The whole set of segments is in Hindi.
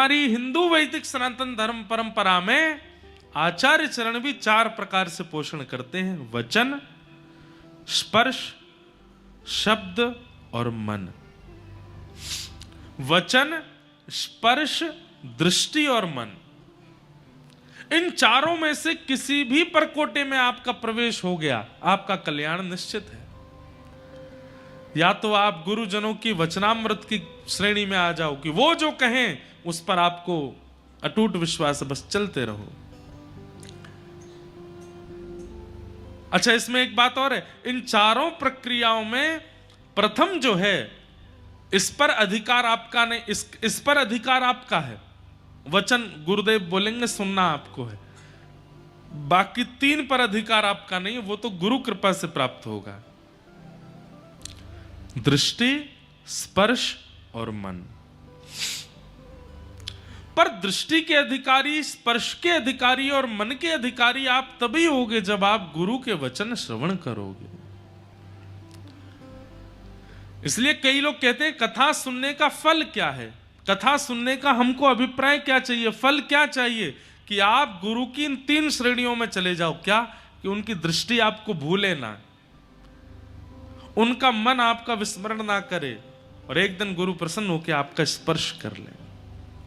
हमारी हिंदू वैदिक सनातन धर्म परंपरा में आचार्य चरण भी 4 प्रकार से पोषण करते हैं: वचन, स्पर्श, शब्द और मन। वचन, स्पर्श, दृष्टि और मन, इन चारों में से किसी भी परकोटे में आपका प्रवेश हो गया, आपका कल्याण निश्चित है। या तो आप गुरुजनों की वचनामृत की श्रेणी में आ जाओ कि वो जो कहें उस पर आपको अटूट विश्वास, बस चलते रहो। अच्छा, इसमें एक बात और है, इन चारों प्रक्रियाओं में प्रथम जो है, इस पर अधिकार आपका नहीं, इस पर अधिकार आपका है। वचन गुरुदेव बोलेंगे, सुनना आपको है। बाकी 3 पर अधिकार आपका नहीं, वो तो गुरु कृपा से प्राप्त होगा: दृष्टि, स्पर्श और मन। पर दृष्टि के अधिकारी, स्पर्श के अधिकारी और मन के अधिकारी आप तभी होगे जब आप गुरु के वचन श्रवण करोगे। इसलिए कई लोग कहते हैं कथा सुनने का फल क्या है, कथा सुनने का हमको अभिप्राय क्या चाहिए, फल क्या चाहिए? कि आप गुरु की इन 3 श्रेणियों में चले जाओ। क्या? कि उनकी दृष्टि आपको भूले ना, उनका मन आपका विस्मरण ना करे, और एक दिन गुरु प्रसन्न होकर आपका स्पर्श कर ले,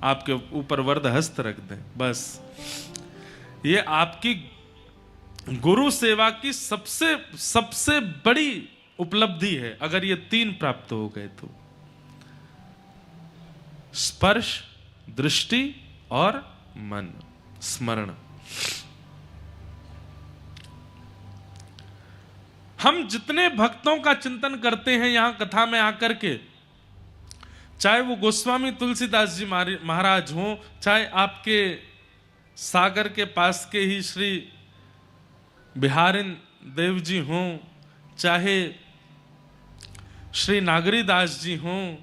आपके ऊपर वरद हस्त रख दे। बस ये आपकी गुरु सेवा की सबसे बड़ी उपलब्धि है, अगर ये 3 प्राप्त हो गए तो: स्पर्श, दृष्टि और मन, स्मरण। हम जितने भक्तों का चिंतन करते हैं यहां कथा में आकर के, चाहे वो गोस्वामी तुलसीदास जी महाराज हों, चाहे आपके सागर के पास के ही श्री बिहारिन देव जी हों, चाहे श्री नागरीदास जी हों,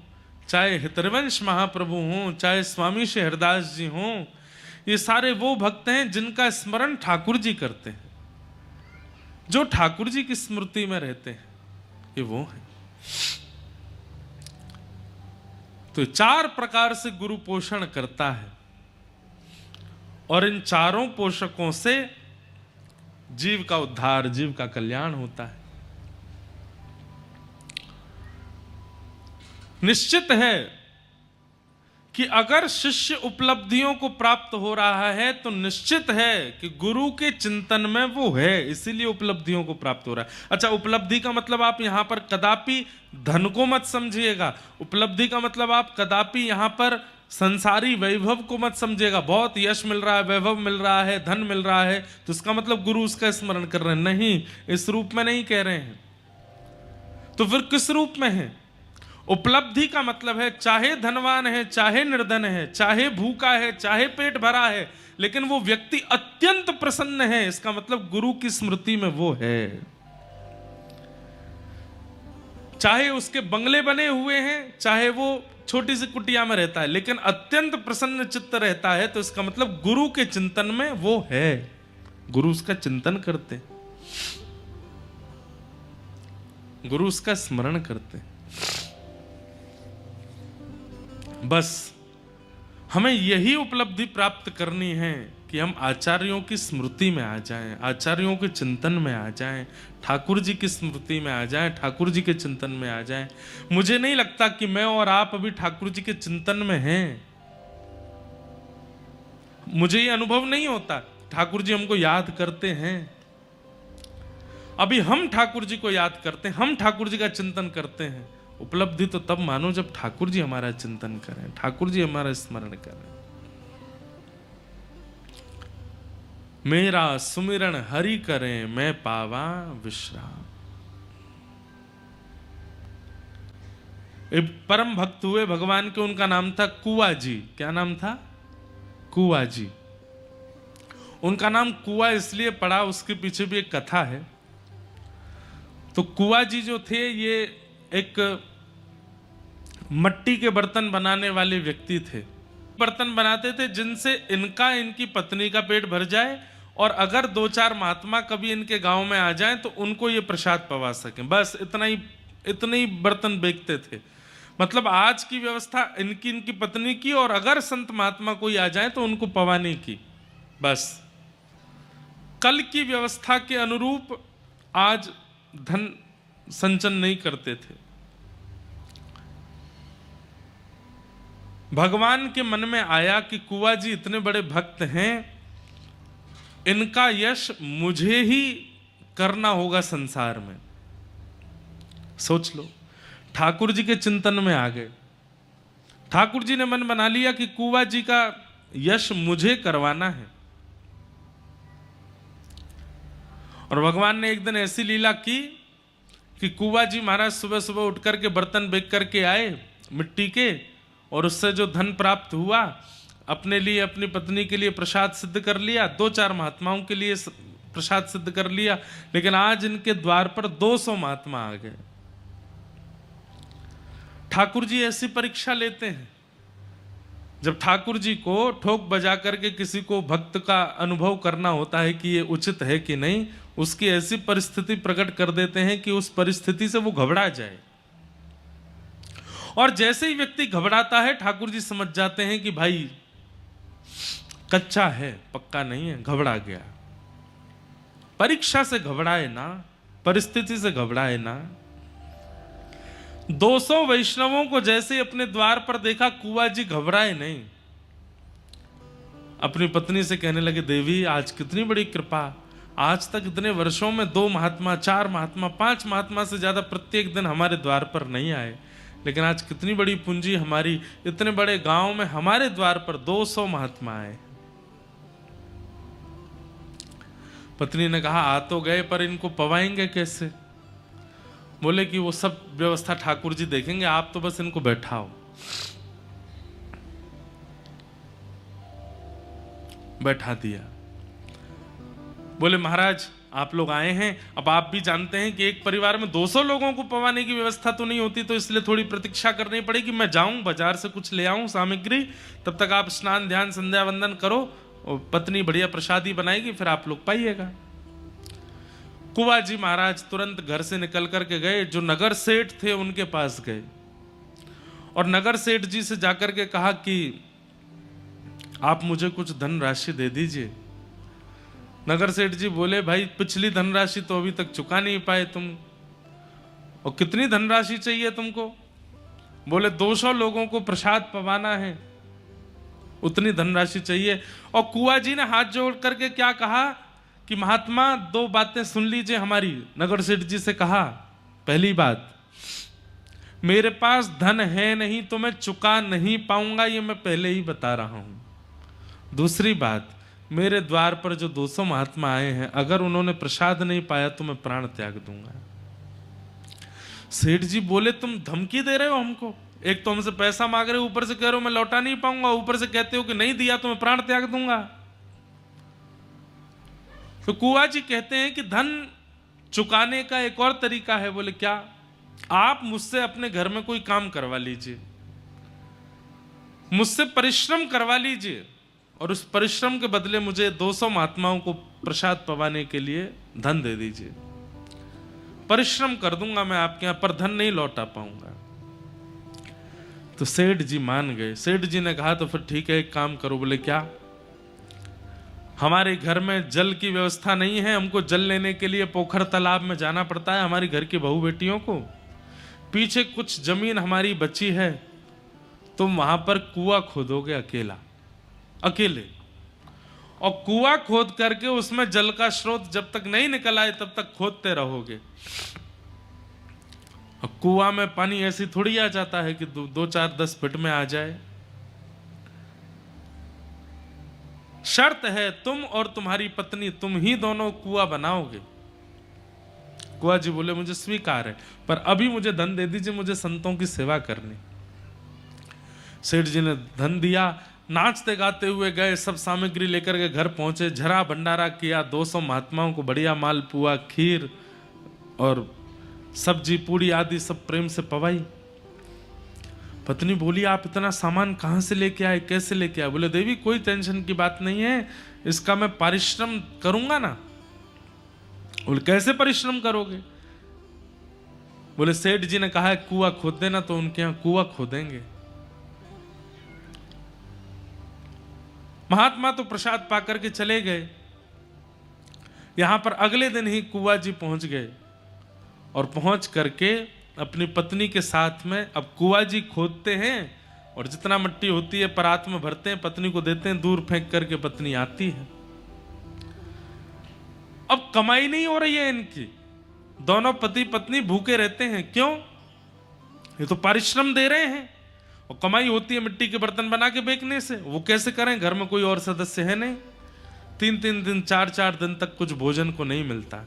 चाहे हितरवंश महाप्रभु हों, चाहे स्वामी श्री हरदास जी हों, ये सारे वो भक्त हैं जिनका स्मरण ठाकुर जी करते हैं, जो ठाकुर जी की स्मृति में रहते हैं, ये वो हैं। तो 4 प्रकार से गुरु पोषण करता है, और इन चारों पोषकों से जीव का उद्धार, जीव का कल्याण होता है। निश्चित है कि अगर शिष्य उपलब्धियों को प्राप्त हो रहा है तो निश्चित है कि गुरु के चिंतन में वो है, इसीलिए उपलब्धियों को प्राप्त हो रहा है। अच्छा, उपलब्धि का मतलब आप यहां पर कदापि धन को मत समझिएगा। उपलब्धि का मतलब आप कदापि यहां पर संसारी वैभव को मत समझिएगा। बहुत यश मिल रहा है, वैभव मिल रहा है, धन मिल रहा है, तो इसका मतलब गुरु उसका स्मरण कर रहे हैं, नहीं, इस रूप में नहीं कह रहे हैं। तो फिर किस रूप में है? उपलब्धि का मतलब है चाहे धनवान है, चाहे निर्धन है, चाहे भूखा है, चाहे पेट भरा है, लेकिन वो व्यक्ति अत्यंत प्रसन्न है, इसका मतलब गुरु की स्मृति में वो है। चाहे उसके बंगले बने हुए हैं, चाहे वो छोटी सी कुटिया में रहता है, लेकिन अत्यंत प्रसन्न चित्त रहता है, तो इसका मतलब गुरु के चिंतन में वो है, गुरु उसका चिंतन करते, गुरु उसका स्मरण करते। बस हमें यही उपलब्धि प्राप्त करनी है कि हम आचार्यों की स्मृति में आ जाएं, आचार्यों के चिंतन में आ जाएं, ठाकुर जी की स्मृति में आ जाएं, ठाकुर जी के चिंतन में आ जाएं। मुझे नहीं लगता कि मैं और आप अभी ठाकुर जी के चिंतन में हैं। मुझे ये अनुभव नहीं होता। ठाकुर जी हमको याद करते हैं, अभी हम ठाकुर जी को याद करते हैं, हम ठाकुर जी का चिंतन करते हैं। उपलब्धि तो तब मानो जब ठाकुर जी हमारा चिंतन करें, ठाकुर जी हमारा स्मरण करें। मेरा सुमिरन हरि करें, मैं पावा विश्राम। एक परम भक्त हुए भगवान के, उनका नाम था कुआ जी। क्या नाम था? कुआ जी। उनका नाम कुआ इसलिए पड़ा, उसके पीछे भी एक कथा है। तो कुआ जी जो थे, ये एक मट्टी के बर्तन बनाने वाले व्यक्ति थे। बर्तन बनाते थे जिनसे इनकी पत्नी का पेट भर जाए, और अगर 2-4 महात्मा कभी इनके गांव में आ जाएं तो उनको ये प्रसाद पवा सकें। बस इतने ही बर्तन बेचते थे। मतलब आज की व्यवस्था इनकी पत्नी की, और अगर संत महात्मा कोई आ जाए तो उनको पवाने की। बस कल की व्यवस्था के अनुरूप आज धन संचन नहीं करते थे। भगवान के मन में आया कि कुंवर जी इतने बड़े भक्त हैं, इनका यश मुझे ही करना होगा संसार में। सोच लो, ठाकुर जी के चिंतन में आ गए। ठाकुर जी ने मन बना लिया कि कुंवर जी का यश मुझे करवाना है। और भगवान ने एक दिन ऐसी लीला की कि कुंवर जी महाराज सुबह सुबह उठ करके बर्तन बेच करके आए मिट्टी के, और उससे जो धन प्राप्त हुआ अपने लिए, अपनी पत्नी के लिए प्रसाद सिद्ध कर लिया, 2-4 महात्माओं के लिए प्रसाद सिद्ध कर लिया। लेकिन आज इनके द्वार पर 200 महात्मा आ गए। ठाकुर जी ऐसी परीक्षा लेते हैं। जब ठाकुर जी को ठोक बजा करके किसी को भक्त का अनुभव करना होता है कि ये उचित है कि नहीं, उसकी ऐसी परिस्थिति प्रकट कर देते हैं कि उस परिस्थिति से वो घबरा जाए। और जैसे ही व्यक्ति घबराता है, ठाकुर जी समझ जाते हैं कि भाई कच्चा है, पक्का नहीं है, घबरा गया। परीक्षा से घबराए ना, परिस्थिति से घबराए ना। 200 वैष्णवों को जैसे अपने द्वार पर देखा, कुंवर जी घबराए नहीं। अपनी पत्नी से कहने लगे, देवी आज कितनी बड़ी कृपा, आज तक इतने वर्षों में 2 महात्मा, 4 महात्मा, 5 महात्मा से ज्यादा प्रत्येक दिन हमारे द्वार पर नहीं आए, लेकिन आज कितनी बड़ी पूंजी हमारी, इतने बड़े गांव में हमारे द्वार पर 200 महात्मा आए। पत्नी ने कहा, आ तो गए पर इनको पवाएंगे कैसे? बोले कि वो सब व्यवस्था ठाकुर जी देखेंगे, आप तो बस इनको बैठाओ। बैठा दिया। बोले महाराज आप लोग आए हैं, अब आप भी जानते हैं कि एक परिवार में 200 लोगों को पवाने की व्यवस्था तो नहीं होती, तो इसलिए थोड़ी प्रतीक्षा करनी पड़ेगी। मैं जाऊं बाजार से कुछ ले आऊं सामग्री, तब तक आप स्नान ध्यान संध्या वंदन करो, और पत्नी बढ़िया प्रसादी बनाएगी, फिर आप लोग पाइएगा। कुंवर जी महाराज तुरंत घर से निकल करके गए, जो नगर सेठ थे उनके पास गए, और नगर सेठ जी से जाकर के कहा कि आप मुझे कुछ धनराशि दे दीजिए। नगर सेठ जी बोले, भाई पिछली धनराशि तो अभी तक चुका नहीं पाए तुम, और कितनी धनराशि चाहिए तुमको? बोले 200 लोगों को प्रसाद पवाना है, उतनी धनराशि चाहिए। और कुंवर जी ने हाथ जोड़ करके क्या कहा कि महात्मा 2 बातें सुन लीजिए हमारी। नगर सेठ जी से कहा, पहली बात, मेरे पास धन है नहीं तो मैं चुका नहीं पाऊंगा, ये मैं पहले ही बता रहा हूं। दूसरी बात, मेरे द्वार पर जो 200 महात्मा आए हैं, अगर उन्होंने प्रसाद नहीं पाया तो मैं प्राण त्याग दूंगा। सेठ जी बोले, तुम धमकी दे रहे हो हमको? एक तो हमसे पैसा मांग रहे हो, ऊपर से कह रहे हो मैं लौटा नहीं पाऊंगा, ऊपर से कहते हो कि नहीं दिया तो मैं प्राण त्याग दूंगा। तो कुंवर जी कहते हैं कि धन चुकाने का एक और तरीका है। बोले क्या? आप मुझसे अपने घर में कोई काम करवा लीजिए, मुझसे परिश्रम करवा लीजिए, और उस परिश्रम के बदले मुझे 200 महात्माओं को प्रसाद पवाने के लिए धन दे दीजिए। परिश्रम कर दूंगा मैं आपके यहां, पर धन नहीं लौटा पाऊंगा। तो सेठ जी मान गए। सेठ जी ने कहा तो फिर ठीक है, एक काम करो। बोले क्या? हमारे घर में जल की व्यवस्था नहीं है, हमको जल लेने के लिए पोखर तालाब में जाना पड़ता है हमारी घर की बहू बेटियों को। पीछे कुछ जमीन हमारी बची है, तुम वहां पर कुआं खोदोगे अकेले, और कुआं खोद करके उसमें जल का स्रोत जब तक नहीं निकल आए तब तक खोदते रहोगे। और कुआं में पानी ऐसी थोड़ी आ जाता है कि 2-4-10 फीट में आ जाए। शर्त है तुम और तुम्हारी पत्नी, तुम ही दोनों कुआं बनाओगे। कुंवर जी बोले, मुझे स्वीकार है, पर अभी मुझे धन दे दीजिए, मुझे संतों की सेवा करनी। सेठ जी ने धन दिया। नाचते गाते हुए गए, सब सामग्री लेकर के घर पहुंचे, झरा भंडारा किया, 200 महात्माओं को बढ़िया मालपुआ, खीर और सब्जी पूड़ी आदि सब प्रेम से पवाई। पत्नी बोली, आप इतना सामान कहां से लेके आए, कैसे लेके आए? बोले, देवी कोई टेंशन की बात नहीं है, इसका मैं परिश्रम करूंगा ना। बोले, कैसे परिश्रम करोगे? बोले सेठ जी ने कहा है कुआं खोद देना, तो उनके यहां कुआं खोदेंगे। महात्मा तो प्रसाद पाकर के चले गए। यहां पर अगले दिन ही कुआं जी पहुंच गए और पहुंच करके अपनी पत्नी के साथ में अब कुआं जी खोदते हैं और जितना मिट्टी होती है परात में भरते हैं, पत्नी को देते हैं, दूर फेंक करके पत्नी आती है। अब कमाई नहीं हो रही है इनकी, दोनों पति पत्नी भूखे रहते हैं। क्यों? ये तो परिश्रम दे रहे हैं और कमाई होती है मिट्टी के बर्तन बना के बेचने से। वो कैसे करें? घर में कोई और सदस्य है नहीं, 3-3 दिन 4-4 दिन तक कुछ भोजन को नहीं मिलता।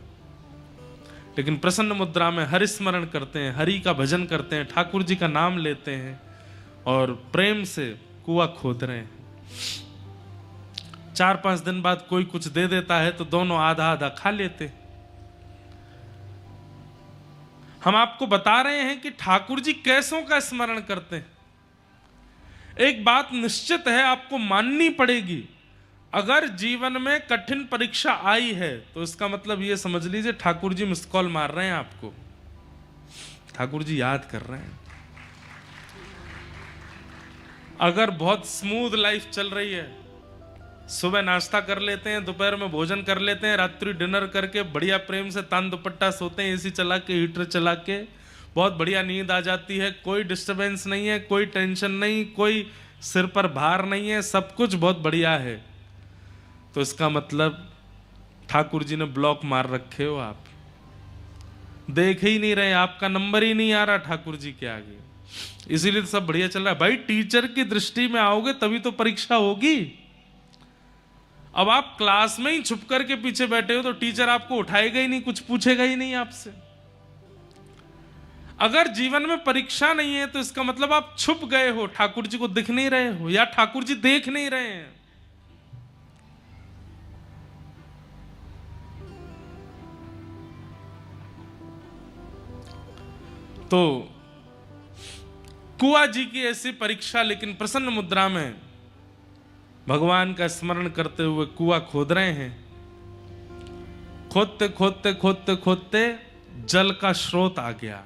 लेकिन प्रसन्न मुद्रा में हरि स्मरण करते हैं, हरि का भजन करते हैं, ठाकुर जी का नाम लेते हैं और प्रेम से कुआं खोद रहे हैं। 4-5 दिन बाद कोई कुछ दे देता है तो दोनों आधा आधा खा लेते। हम आपको बता रहे हैं कि ठाकुर जी कैसों का स्मरण करते हैं। एक बात निश्चित है, आपको माननी पड़ेगी, अगर जीवन में कठिन परीक्षा आई है तो इसका मतलब ये समझ लीजिए ठाकुर जी मिस कॉल मार रहे हैं आपको, ठाकुर जी याद कर रहे हैं। अगर बहुत स्मूथ लाइफ चल रही है, सुबह नाश्ता कर लेते हैं, दोपहर में भोजन कर लेते हैं, रात्रि डिनर करके बढ़िया प्रेम से तान दुपट्टा सोते हैं, एसी चला के, हीटर चला के, बहुत बढ़िया नींद आ जाती है, कोई डिस्टरबेंस नहीं है, कोई टेंशन नहीं, कोई सिर पर भार नहीं है, सब कुछ बहुत बढ़िया है, तो इसका मतलब ठाकुर जी ने ब्लॉक मार रखे हो, आप देख ही नहीं रहे, आपका नंबर ही नहीं आ रहा ठाकुर जी के आगे, इसीलिए तो सब बढ़िया चल रहा है। भाई टीचर की दृष्टि में आओगे तभी तो परीक्षा होगी। अब आप क्लास में ही छुप करके पीछे बैठे हो तो टीचर आपको उठाएगा ही नहीं, कुछ पूछेगा ही नहीं आपसे। अगर जीवन में परीक्षा नहीं है तो इसका मतलब आप छुप गए हो, ठाकुर जी को दिख नहीं रहे हो या ठाकुर जी देख नहीं रहे हैं। तो कुआं जी की ऐसी परीक्षा, लेकिन प्रसन्न मुद्रा में भगवान का स्मरण करते हुए कुआं खोद रहे हैं। खोदते खोदते खोदते खोदते जल का स्रोत आ गया,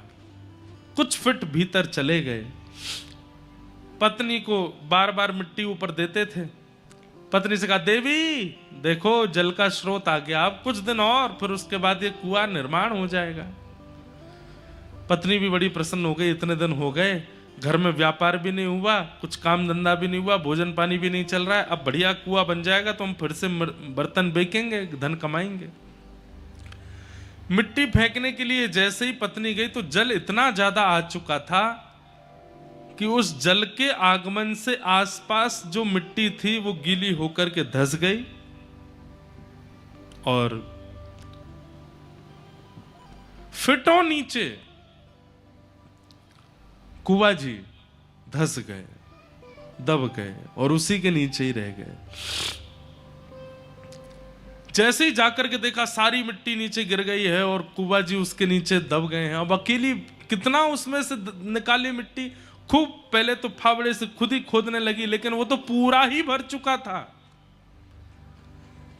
कुछ फीट भीतर चले गए। पत्नी को बार बार मिट्टी ऊपर देते थे। पत्नी से कहा, देवी देखो जल का स्रोत आ गया, अब कुछ दिन और फिर उसके बाद ये कुआं निर्माण हो जाएगा। पत्नी भी बड़ी प्रसन्न हो गई, इतने दिन हो गए, घर में व्यापार भी नहीं हुआ, कुछ काम धंधा भी नहीं हुआ, भोजन पानी भी नहीं चल रहा है, अब बढ़िया कुआं बन जाएगा तो हम फिर से बर्तन बेचेंगे, धन कमाएंगे। मिट्टी फेंकने के लिए जैसे ही पत्नी गई तो जल इतना ज्यादा आ चुका था कि उस जल के आगमन से आसपास जो मिट्टी थी वो गीली होकर के धंस गई और फिटों नीचे कुआं जी धंस गए, दब गए और उसी के नीचे ही रह गए। जैसे ही जाकर के देखा सारी मिट्टी नीचे गिर गई है और कुआं जी उसके नीचे दब गए हैं। अब अकेली कितना उसमें से निकाली मिट्टी, खूब पहले तो फावड़े से खुद ही खोदने लगी, लेकिन वो तो पूरा ही भर चुका था।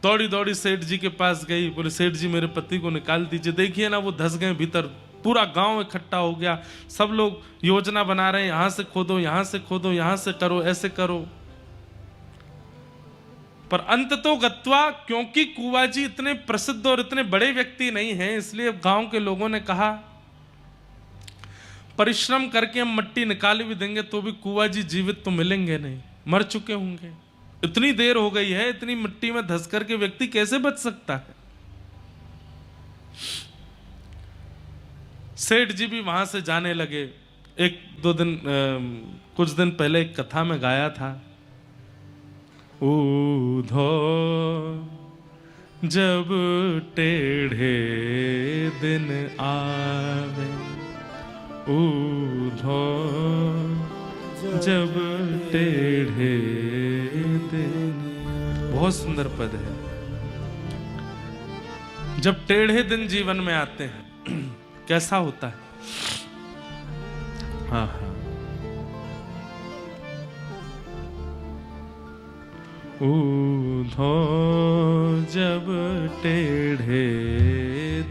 दौड़ी दौड़ी सेठ जी के पास गई, बोले सेठ जी मेरे पति को निकाल दीजिए, देखिए ना वो धंस गए भीतर। पूरा गांव इकट्ठा हो गया, सब लोग योजना बना रहे हैं, यहां से खोदो, यहां से खोदो, यहां से करो, ऐसे करो। पर अंत तो गत्वा, क्योंकि कुआं जी इतने प्रसिद्ध और इतने बड़े व्यक्ति नहीं हैं, इसलिए गांव के लोगों ने कहा परिश्रम करके हम मिट्टी निकाल भी देंगे तो भी कुआं जी जीवित तो मिलेंगे नहीं, मर चुके होंगे। इतनी देर हो गई है, इतनी मिट्टी में धंस करके व्यक्ति कैसे बच सकता है। सेठ जी भी वहां से जाने लगे। एक दो दिन कुछ दिन पहले एक कथा में गाया था, ऊधो जब टेढ़े दिन आवे, ऊधो जब टेढ़े दिन। बहुत सुंदर पद है। जब टेढ़े दिन जीवन में आते हैं कैसा होता है। हाँ हाँ, ऊधो जब टेढ़े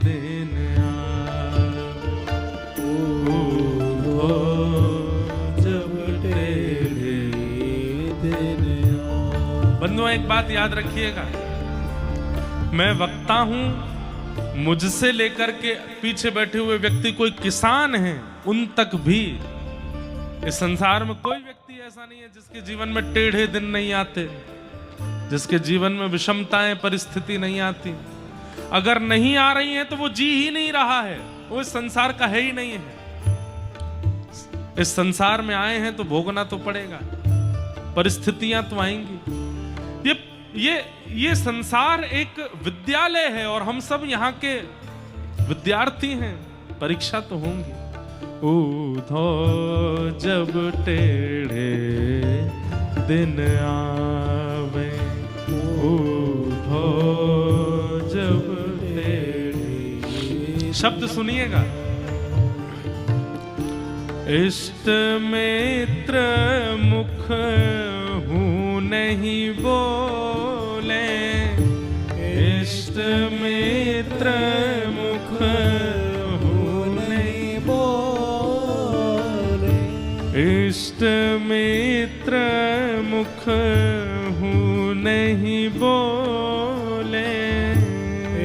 दिन आवे, बंधुओं, एक बात याद रखिएगा, मैं वक्ता हूं, मुझसे लेकर के पीछे बैठे हुए व्यक्ति कोई किसान हैं, उन तक भी इस संसार में कोई व्यक्ति ऐसा नहीं है जिसके जीवन में टेढ़े दिन नहीं आते, जिसके जीवन में विषमताएं, परिस्थिति नहीं आती। अगर नहीं आ रही हैं तो वो जी ही नहीं रहा है, वो इस संसार का है ही नहीं है। इस संसार में आए हैं तो भोगना तो पड़ेगा, परिस्थितियां तो आएंगी। ये संसार एक विद्यालय है और हम सब यहाँ के विद्यार्थी हैं, परीक्षा तो होंगी। ऊधो जब टेढ़े दिन आवे, ऊधो जब टेढ़े, शब्द सुनिएगा, इष्ट मित्र मुख हूँ नहीं बोले, इष्ट मित्र मुख हूँ नहीं बोले, इष्ट मित्र मुख हूँ नहीं बोले,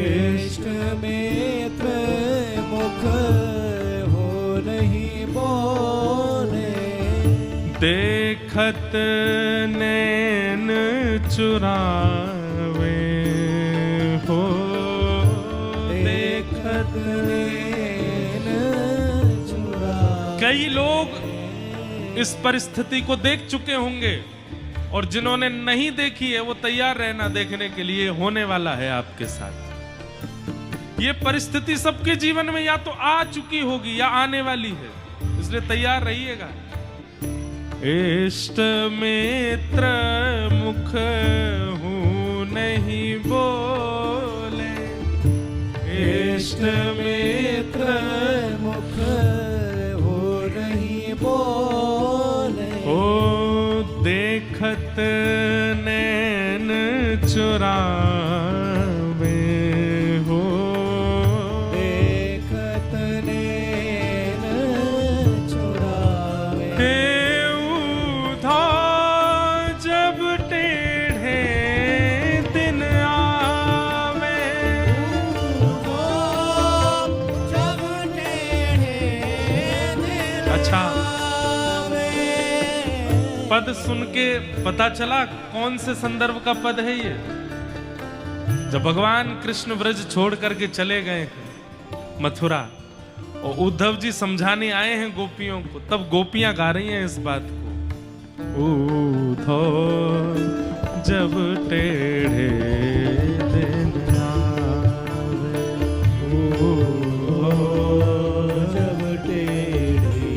इष्ट मित्र मुख हो नहीं बोले, देखत नैन चुरावे हो, देखत नैन चुरावे। कई लोग इस परिस्थिति को देख चुके होंगे और जिन्होंने नहीं देखी है वो तैयार रहना देखने के लिए, होने वाला है आपके साथ। ये परिस्थिति सबके जीवन में या तो आ चुकी होगी या आने वाली है, इसलिए तैयार रहिएगा। इष्ट मित्र मुख हूँ नहीं बोले, इष्ट मित्र मुख हो नहीं बोले, ओ देखत नैन चुरावे हो, देखत नैन चुरावे, जब टेढ़े दिन आवे, जब टेढ़े दिन अच्छा, आवे। पद सुन के पता चला कौन से संदर्भ का पद है ये। जब भगवान कृष्ण ब्रज छोड़ करके चले गए हैं मथुरा और उद्धव जी समझाने आए हैं गोपियों को, तब गोपियां गा रही हैं इस बात को। ऊधो जब टेढ़े दिन आवे, जब टेढ़े,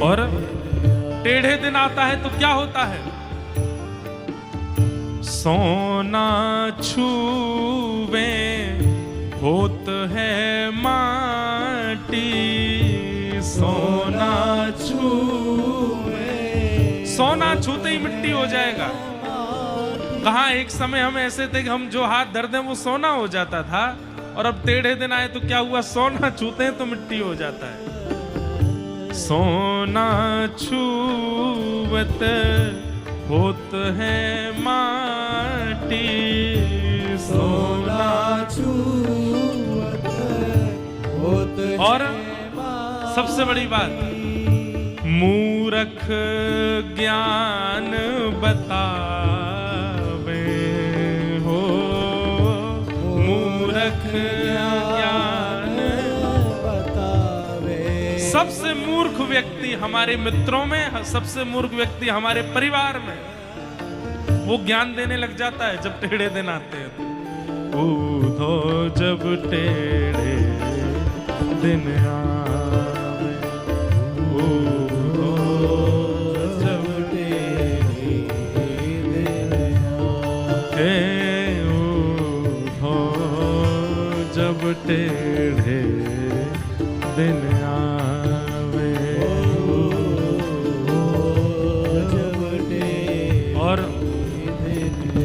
और टेढ़े दिन आता है तो क्या होता है? सोना छूवे होत है माटी, सोना छूवे, सोना छूते ही मिट्टी हो जाएगा। कहाँ एक समय हम ऐसे थे कि हम जो हाथ धर दें वो सोना हो जाता था, और अब टेढ़े दिन आए तो क्या हुआ? सोना छूते हैं तो मिट्टी हो जाता है। सोना छूवत होत है माटी, सोना छूवत होत है और सबसे बड़ी बात, मूरख ज्ञान बतावे हो, मूरख ज्ञान बतावे। सबसे मूर्ख व्यक्ति हमारे मित्रों में, सबसे मूर्ख व्यक्ति हमारे परिवार में, वो ज्ञान देने लग जाता है जब टेढ़े दिन आते हैं। ऊधो जब टेढ़े दिन आवे, ऊधो जब टेढ़े दिन आवे, ऊधो जब टेढ़े दिन आवे, जब टेढ़े। और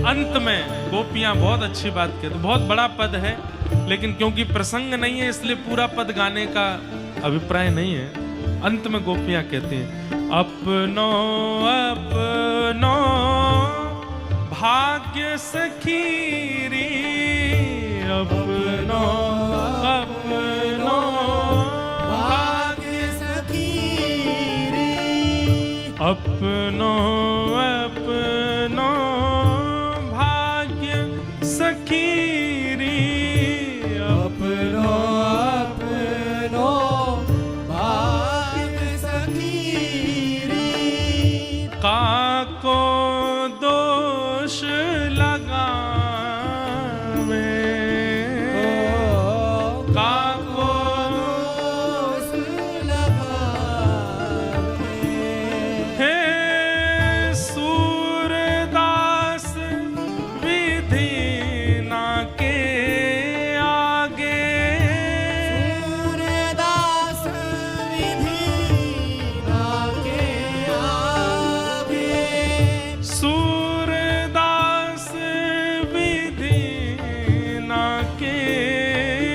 अंत में गोपियां बहुत अच्छी बात कहते, तो बहुत बड़ा पद है, लेकिन क्योंकि प्रसंग नहीं है इसलिए पूरा पद गाने का अभिप्राय नहीं है। अंत में गोपियां कहती हैं, अपनो अपनो भाग्य सखीरी अपनो अपनो भाग्य सखीरी अपनो अपनो भाग्य सखीरी अपनो अपनो भाग्य सखीरी काको दोष लगावे काको दोष लगावे हे सूरदास विधि ना के आगे सूरदास विधि ना के आगे सूरदास विधि ना के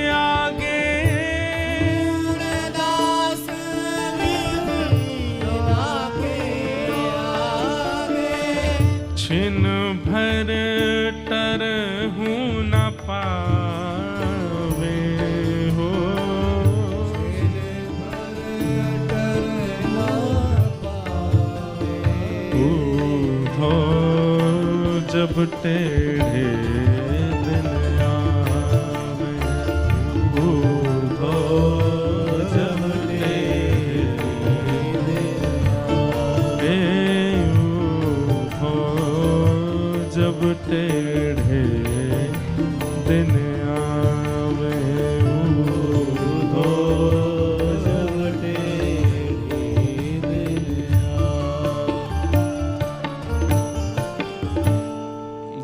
आगे सूरदास विधि ना के आगे छिन भर टरहूं न पावे हो ऊधो जब टेढ़े दिन आवे ऊधो जब टेढ़े दिन आवे ऊधो जब टेढ़े दिन आवे ऊधो जब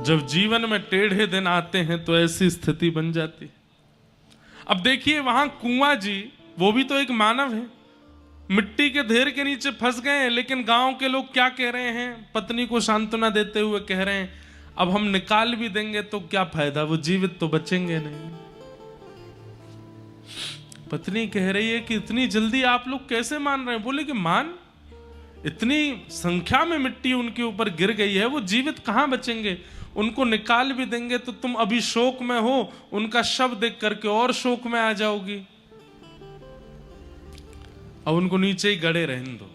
जब जीवन में टेढ़े दिन आते हैं तो ऐसी स्थिति बन जाती। अब देखिए वहां कुआं जी, वो भी तो एक मानव है, मिट्टी के ढेर के नीचे फंस गए हैं, लेकिन गांव के लोग क्या कह रहे हैं, पत्नी को सांत्वना देते हुए कह रहे हैं अब हम निकाल भी देंगे तो क्या फायदा, वो जीवित तो बचेंगे नहीं। पत्नी कह रही है कि इतनी जल्दी आप लोग कैसे मान रहे हैं? बोले कि मान, इतनी संख्या में मिट्टी उनके ऊपर गिर गई है, वो जीवित कहां बचेंगे, उनको निकाल भी देंगे तो तुम अभी शोक में हो, उनका शव देख करके और शोक में आ जाओगी, अब उनको नीचे ही गड़े रहने दो।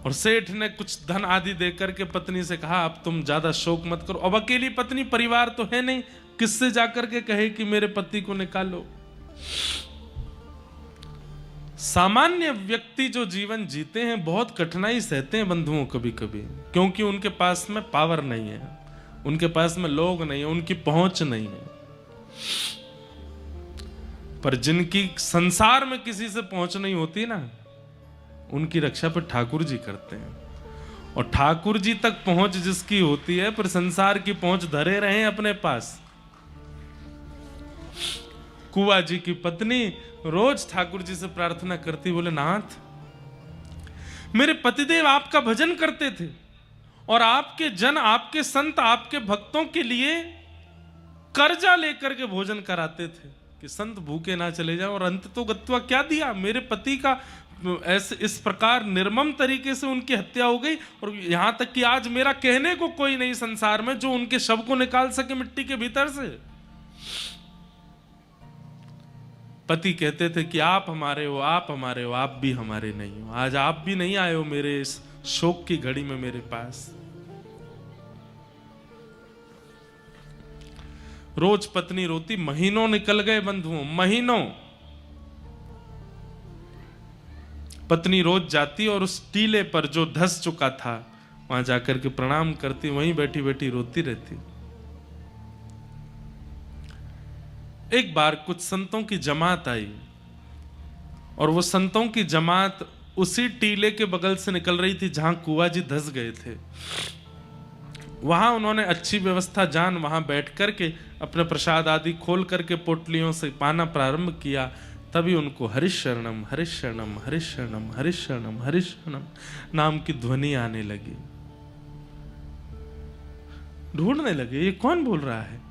और सेठ ने कुछ धन आदि देकर के पत्नी से कहा अब तुम ज्यादा शोक मत करो। अब अकेली पत्नी, परिवार तो है नहीं, किससे जाकर के कहे कि मेरे पति को निकालो। सामान्य व्यक्ति जो जीवन जीते हैं बहुत कठिनाई सहते हैं बंधुओं कभी कभी, क्योंकि उनके पास में पावर नहीं है, उनके पास में लोग नहीं है, उनकी पहुंच नहीं है। पर जिनकी संसार में किसी से पहुंच नहीं होती ना, उनकी रक्षा पर ठाकुर जी करते हैं। और ठाकुर जी तक पहुंच जिसकी होती है, पर संसार की पहुंच धरे रहे अपने पास। कुआ जी की पत्नी रोज ठाकुर जी से प्रार्थना करती, बोले नाथ मेरे पतिदेव आपका भजन करते थे और आपके जन, आपके संत, आपके भक्तों के लिए कर्जा लेकर के भोजन कराते थे कि संत भूखे ना चले जाएं, और अंत तो गत्वा क्या दिया, मेरे पति का ऐसे इस प्रकार निर्मम तरीके से उनकी हत्या हो गई, और यहां तक कि आज मेरा कहने को कोई नहीं संसार में जो उनके शव को निकाल सके मिट्टी के भीतर से। पति कहते थे कि आप हमारे हो, आप हमारे हो, आप भी हमारे नहीं हो। आज आप भी नहीं आए हो मेरे इस शोक की घड़ी में मेरे पास। रोज पत्नी रोती, महीनों निकल गए बंधुओं, महीनों। पत्नी रोज जाती और उस टीले पर जो धस चुका था वहां जाकर के प्रणाम करती, वहीं बैठी बैठी रोती रहती। एक बार कुछ संतों की जमात आई और वो संतों की जमात उसी टीले के बगल से निकल रही थी जहां कुआ जी धस गए थे। वहां उन्होंने अच्छी व्यवस्था जान वहां बैठ करके अपने प्रसाद आदि खोल करके पोटलियों से पाना प्रारंभ किया। तभी उनको हरिशरणम हरिशरणम हरिशरणम हरिशरणम हरिशरणम नाम की ध्वनि आने लगी। ढूंढने लगे ये कौन बोल रहा है,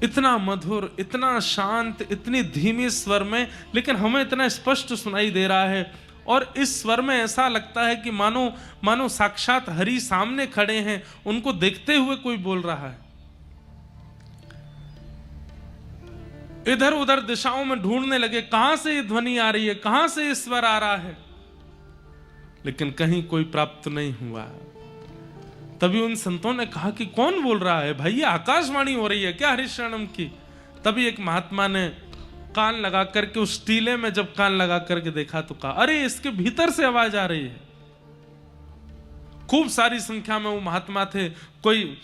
इतना मधुर, इतना शांत, इतनी धीमी स्वर में, लेकिन हमें इतना स्पष्ट सुनाई दे रहा है। और इस स्वर में ऐसा लगता है कि मानो मानो साक्षात हरि सामने खड़े हैं, उनको देखते हुए कोई बोल रहा है। इधर उधर दिशाओं में ढूंढने लगे, कहां से ये ध्वनि आ रही है, कहां से ये स्वर आ रहा है, लेकिन कहीं कोई प्राप्त नहीं हुआ। तभी उन संतों ने कहा कि कौन बोल रहा है भाई, ये आकाशवाणी हो रही है क्या हरिशरणम की। तभी एक महात्मा ने कान लगा करके उस टीले में जब कान लगा करके देखा तो कहा, अरे इसके भीतर से आवाज आ रही है। खूब सारी संख्या में वो महात्मा थे, कोई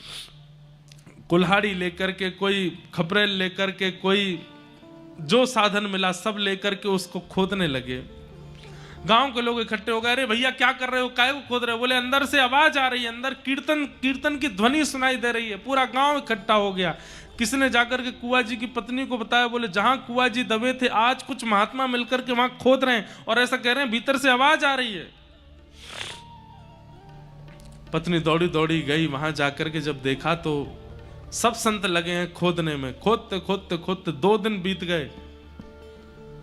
कुल्हाड़ी लेकर के, कोई खपरेल लेकर के, कोई जो साधन मिला सब लेकर के उसको खोदने लगे। गांव के लोग इकट्ठे हो गए, अरे भैया क्या कर रहे हो, काय को खोद रहे हो। बोले अंदर से आवाज आ रही है, अंदर कीर्तन की ध्वनि सुनाई दे रही है। पूरा गांव इकट्ठा हो गया। किसी ने जाकर के कुआ जी की पत्नी को बताया, बोले जहां कुआ जी दबे थे आज कुछ महात्मा मिलकर के वहां खोद रहे हैं और ऐसा कह रहे हैं भीतर से आवाज आ रही है। पत्नी दौड़ी दौड़ी गई, वहां जाकर के जब देखा तो सब संत लगे हैं खोदने में। खोदते खोदते खोदते 2 दिन बीत गए।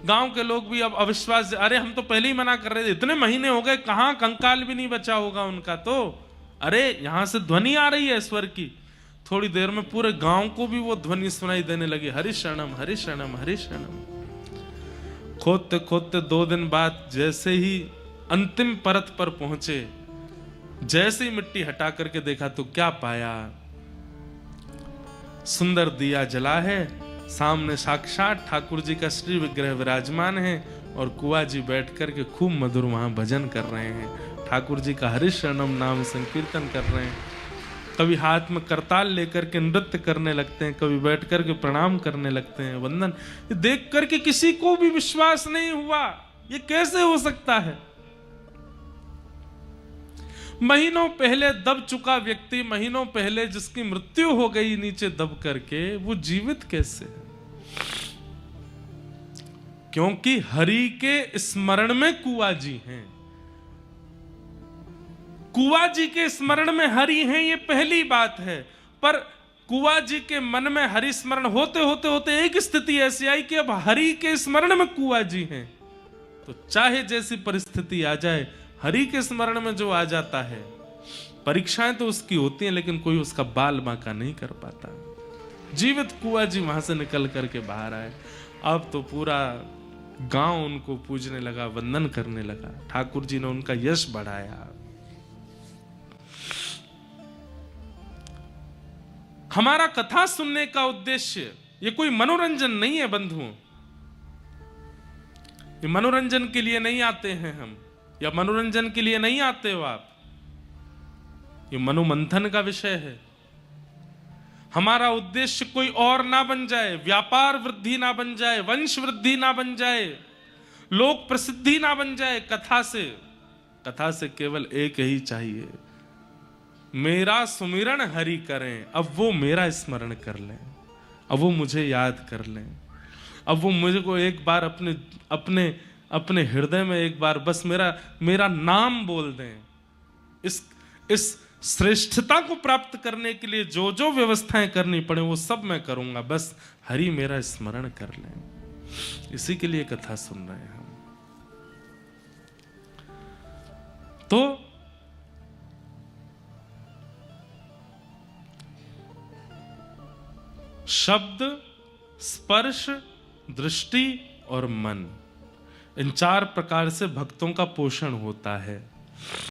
गांव के लोग भी अब अविश्वास, अरे हम तो पहले ही मना कर रहे थे, इतने महीने हो गए, कहां कंकाल भी नहीं बचा होगा उनका। तो अरे यहां से ध्वनि आ रही है स्वर की। थोड़ी देर में पूरे गांव को भी वो ध्वनि सुनाई देने लगी, हरिशरणम हरिशरणम हरिशरणम। खोदते खोदते 2 दिन बाद जैसे ही अंतिम परत पर पहुंचे, जैसे ही मिट्टी हटा करके देखा तो क्या पाया, सुंदर दिया जला है, सामने साक्षात ठाकुर जी का श्री विग्रह विराजमान है और कुआ जी बैठ करके खूब मधुर वहां भजन कर रहे हैं, ठाकुर जी का हरिशरणम नाम संकीर्तन कर रहे हैं। कभी हाथ में करताल लेकर के नृत्य करने लगते हैं, कभी बैठ करके प्रणाम करने लगते हैं, वंदन। देख करके किसी को भी विश्वास नहीं हुआ, ये कैसे हो सकता है। महीनों पहले दब चुका व्यक्ति, महीनों पहले जिसकी मृत्यु हो गई नीचे दब करके, वो जीवित कैसे है? क्योंकि हरि के स्मरण में कुआ जी हैं। कुआ जी के स्मरण में हरि हैं, ये पहली बात है। पर कुआ जी के मन में हरि स्मरण होते होते होते एक स्थिति ऐसी आई कि अब हरि के स्मरण में कुआ जी हैं। तो चाहे जैसी परिस्थिति आ जाए, हरि के स्मरण में जो आ जाता है, परीक्षाएं तो उसकी होती हैं लेकिन कोई उसका बाल बांका नहीं कर पाता। जीवित कुआ जी वहां से निकल करके बाहर आए। अब तो पूरा गांव उनको पूजने लगा, वंदन करने लगा। ठाकुर जी ने उनका यश बढ़ाया। हमारा कथा सुनने का उद्देश्य ये कोई मनोरंजन नहीं है बंधुओं। ये मनोरंजन के लिए नहीं आते हैं हम, या मनोरंजन के लिए नहीं आते हो आप। ये मनोमंथन का विषय है। हमारा उद्देश्य कोई और ना बन जाए, व्यापार वृद्धि ना बन जाए, वंश वृद्धि ना बन जाए, लोक प्रसिद्धि ना बन जाए। कथा से केवल एक ही चाहिए, मेरा सुमिरन हरि करें। अब वो मेरा स्मरण कर लें, अब वो मुझे याद कर लें, अब वो मुझे को एक बार अपने हृदय में एक बार बस मेरा नाम बोल दें। इस श्रेष्ठता को प्राप्त करने के लिए जो जो व्यवस्थाएं करनी पड़े वो सब मैं करूंगा, बस हरि मेरा स्मरण कर लें। इसी के लिए कथा सुन रहे हैं हम। तो शब्द, स्पर्श, दृष्टि और मन, इन 4 प्रकार से भक्तों का पोषण होता है।